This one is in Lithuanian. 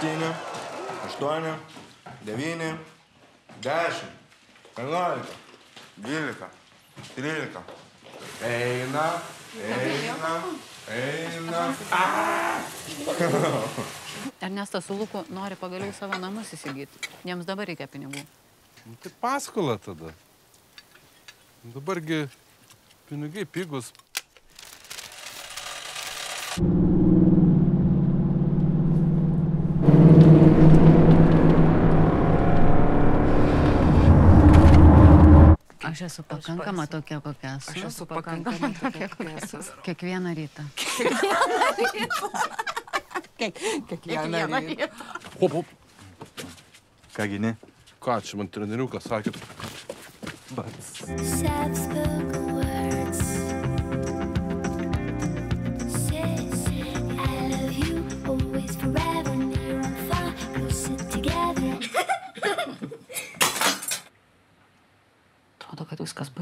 7, 8, 9, 10, 11, 12, 13. Eina. Ernestas su Luku nori pagaliau savo namus įsigyti. Jiems dabar reikia pinigų. Tai paskola tada. Dabargi pinigai pigus. Aš esu pakankama tokia, kokia esu. Aš esu pakankama tokia, kokia esu. Kiekvieną rytą. Kiekvieną rytą. Hop, hop. Ką gini? Ką čia man treneriukas sakė? Soft-spoken words says I love you always forever near and far we'll sit together. Atrodo, kad viskas baigėsi.